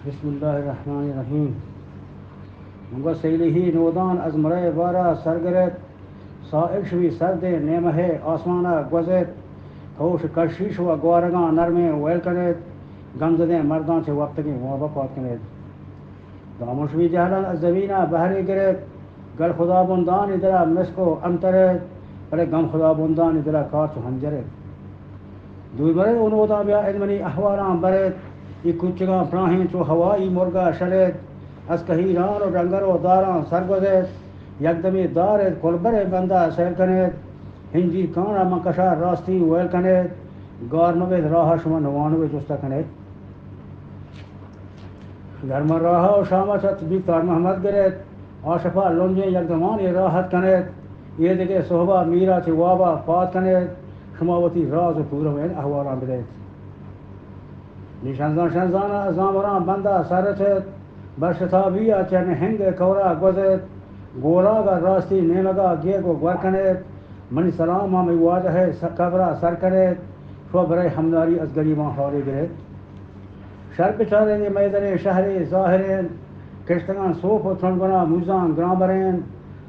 بسم الله الرحمن الرحیم. منگو سیلی نودان از مرای بارا سرگرد سائل شوی سرد نیمه آسمانا گوزد خوش کشیش و گوارگان نرمه ویل کند گمزده مردان چه وقت کی موابا پات کند داموشوی جهلان از زمینہ بحری گرد گل خدا بندان ادرا مسکو امترد بلے گم خدا بندان ادرا کار چو ہنجرد دوی برد اونودا بیا علمنی احوالان برد یہ کچگاں پراہین چو ہوائی مرگا شرد از کہیران و ڈنگر و داران سرگزد یکدمی دارد کلبر بندہ سیل کند ہنجی کانا منکشا راستی ویل کند گارموید راہ شما نوانوی جستا کند گرم راہ و شامت بیتار محمد گرد آشفا لنجے یکدمانی راحت کند یہ دیگه صحبہ میرا چی وابا پات کند شماوتی راز و پورمین احوالان بدید نشانزان شنزانا زامران بندہ سرچت برشتابی چن ہنگ کورا گوزد گوراگا راستی نیمگا گیگو گورکند منی سلام آمی واجہ قبرہ سر کند شو برای حمداری از گریبان حالی گرد شر بچارین میدن شهر ظاهرین کشتگان صوف و ترنگنا موزان گرامبرین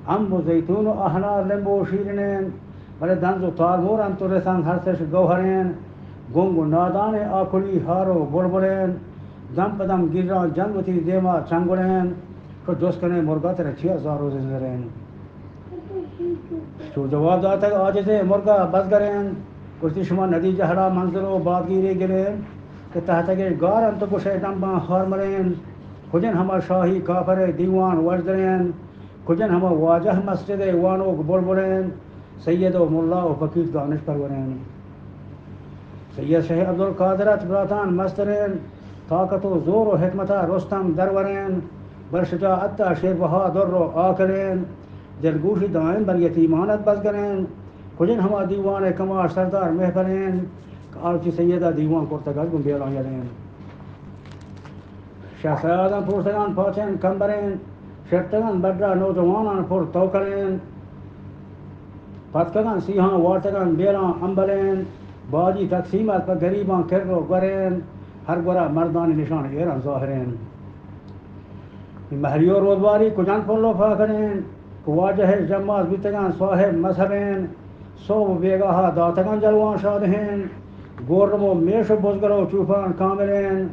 انب و زیتون و احنار لمبو شیرینین بلے دنز و تارموران تو رسان هرسش گوهرین گنگ و نادان آکلی هارو بلبلین دم پدم گیران جنگوتی دیما چنگلین تو جس کنے مرگا تر 6000 روز زرین تو جواب داتا کہ آجز مرگا بزگرین کشتی شما ندی جہرا منظر و بادگیری گرین کہ تحت کے گارن تو کشے دمبان خارمرین کجن ہما شاہی کافر دیوان وجدرین کجن ہما واجہ مسجد وانو بلبلین سید و ملا و فقیر دانش پرورین سید شیخ عبدالقادرت براتان مسترین طاقت و زور و حکمت رستم درورین بر شجاعت شیر بہادر و آکرین دلگوشی دائم بر یتیمانت بزگرین کجن ہما دیوان کمار سردار محبرین آلچی سیدہ دیوان کرتگز گن بیران یلین شہزادان پورتگان پاچین کمبرین شرطگان بدرا نوجوانان پر توکرین پتکگان سیہان وارتگان بیران امبلین باجی تقسیمت پر گریبان کر و گرین ہر گورا مردان نشان ایران ظاہرین محلی و روزواری کجان پلو پاکرین واجہ جماز بیتگان صاحب مذہبین سو بیگاہ داتگان جلوان شادہین گورم و میش و بزگر و چوپان کاملین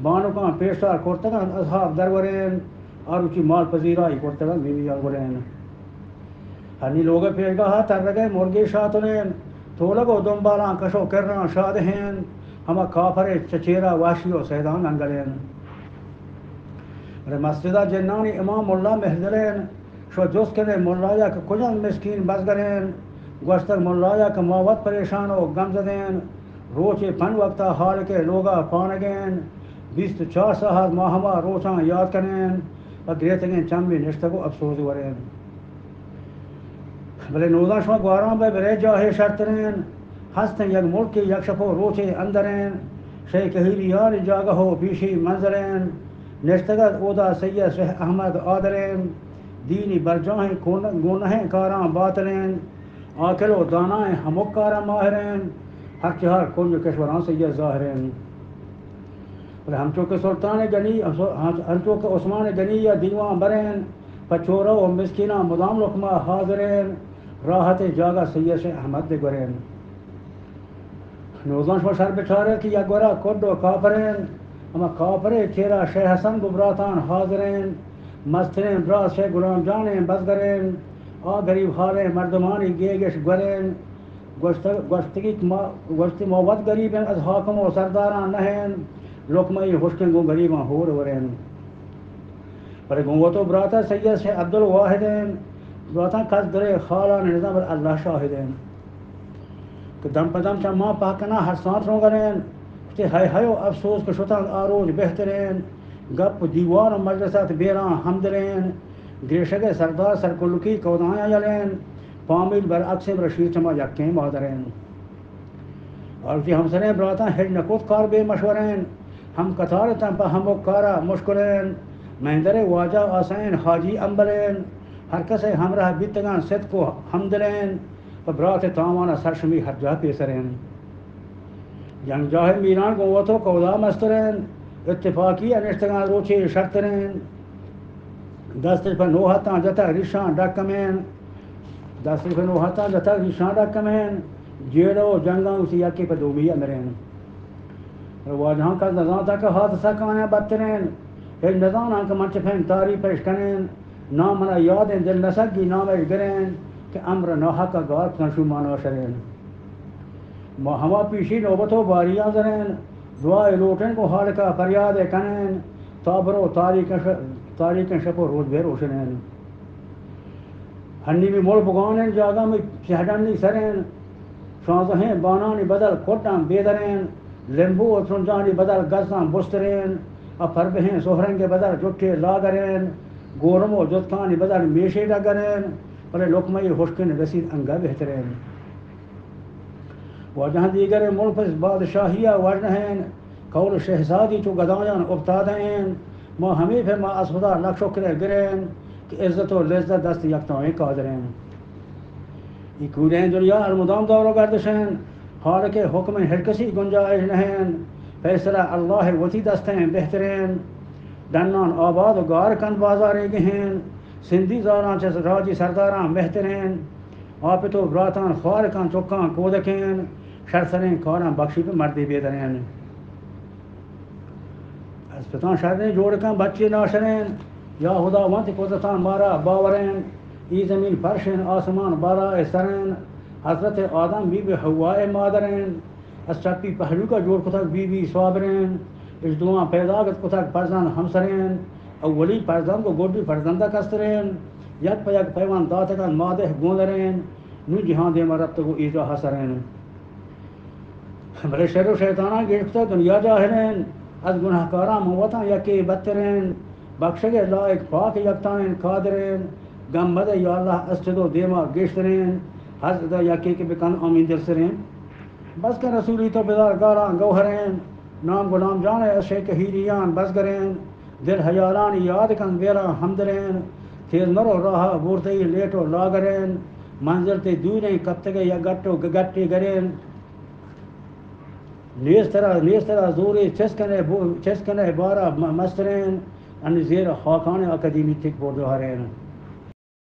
بانوکان پیشتار کرتگان اصحاب درورین آروچی مال پذیرائی کرتگان بیوی آگورین ہنی لوگ پیشگاہ ترگے مرگی شاتنین تولگ و دنبالان کشو کرنا شادہین ہما کافر چچیرا واشی و سیدان انگلین مسجدہ جنانی امام اللہ محضرین شو جس کنے ملایا کہ کجن مسکین بزگرین گوشتر ملایا کہ موت پریشان و گمزدین روچے پن وقتا حال کے لوگا پانگین 24 ساعت ماہما روچان یاد کنین و گریتگین چمی نشتگو افسوس ورین بلے نوزان شما گواران بے برے جاہے شرطرین ہستن یک ملکی یک شپو روچے اندرین شیخ ہیلیان جاگہ ہو بیشی منظرین نشتگت اودا سید شیخ احمد آدرین دینی برجاہیں گونہیں کاران باطلین آکل و دانائیں ہمک کاران ماہرین ہر چہار کنج کشوران سید ظاہرین ہم چوکے سلطان گنی ہم چوکے عثمان گنی یا دیوان برین پچورا و مسکینہ مدام لکمہ حاضرین راحت جاگہ سید شیخ احمد دے گرین نوزان شما شر بچارے کی یا گورا کد و کافرین اما کافرے چیرا شیخ حسن ببراتان حاضرین مسترین براز شیخ غلام جانین بزگرین آ غریب حالیں مردمانی گیگش گرین گوشتی موت غریبین از حاکم و سرداران نہین لکمئی حشکن گو غریبان ہور ورین پر گنگوتو براتا سید شیخ عبدالواحدین براتا کس درے خالان نظام اللہ شاہدین کہ دم پدم چا ماں پاکنا ہر سانت رونگرین کہ ہائے و افسوس کہ شتان آروج بہترین گپ دیوان و مجلسات بیران حمدرین گریشگ سردار سرکلکی کودایاں یلین پامیل برعکسیم رشید چما یکیں مادرین اور جی ہم سرین براتا ہج نکوت کار بے مشورین ہم کتارتاں پا ہمو کارا مشکلین مہندر واجہ آسین حاجی امبلین ہر کسے ہمراہ بیتگان صدق و حمدرین و برات تاوانا سرشمی ہر جا پیسرین جنگ جاہر میران گوتو کودا مسترین اتفاقی انشتگان روچے شرطرین دستش پر نوحتان جتا ریشان ڈکمین دستش پر نوحتان جتا ریشان ڈکمین جیڑو جنگاں اسی یکی پر دومی امرین واجہاں کا نظام تک حادثہ کانے بدترین ایک نظام ہاں کا منچ پھین تاری پیش کنین نام منا یادیں دل نسگی نام ایش گرین کہ امر نوحہ کا گار کنشو مانا شرین ہما پیشی نوبتو باریاں زرین دعائے لوٹن کو حال کا فریاد کنین تابرو تاریکن شپو روز بے روشنین ہنی بھی مول بگانین جاگا میں شہڈنی سرین شانزہیں بانانی بدل کھوٹاں بیدرین لمبو چنجانی بدل گزاں بسترین اپر بہیں سہرنگ بدل جٹھے لاگرین گورمو جتکانی بدل میشے ڈگرین بلے لکمئی حشکن رسید انگا بہترین وجہاں دیگر ملک بادشاہیہ وجنہین قول شہزادی چو گدایان ابتادین ما ہمیں پھر ما از خدا لکھ شکر گرین کہ عزت و لذت دست یکتائیں قادرین یہ کورین دنیا المدام دور گردشین حال کے حکم ہر کسی گنجائش نہیں فیصلہ اللہ وتی دستیں بہترین دنان آباد و گار کند بازارے گہین سندھی زاران چس راجی سرداران بہترین آپ تو براتان خوار کان چکان کودکین شرسرین کاران بخشی پہ مردی بیدرین اسپتان شردیں جوڑ کان بچے ناشرین یا خدا وانت قدرتان مارا باورین ای زمین فرشین آسمان بالا سرین حضرت آدم بی بی حوائے مادرین از چپی پہلو کا جوڑ کتک بی بی صابرین اس دعا پیداگت کتک پرزان ہمسرین اولی پرزان کو گوڑی پرزندہ کسترین یک پا یک پیوان داتکان مادہ گوندرین نو جہاں دے مرد کو ایجا حسرین بلے شر و شیطانہ گرفتا دنیا جاہرین از گناہ کاران موتاں یکی بدترین بخشگے لائق پاک یکتائیں قادرین گم مدے یا اللہ استدو دیما گشترین حضرت یکی کے بکن آمین دل سرین بس کے رسولی تو بدار گاران گوہرین نام غلام جانے اشے کہیریان بس گرین دل حیالان یاد کن ویرا ہمدرین تیز مرو راہ بورتی لیٹو لاگرین منزل تے دوریں کب تک یا گٹو گٹی گرین نیز طرح زوری چسکنے بارا مسترین ان زیر خاکان اکادیمی تک بردو ہرین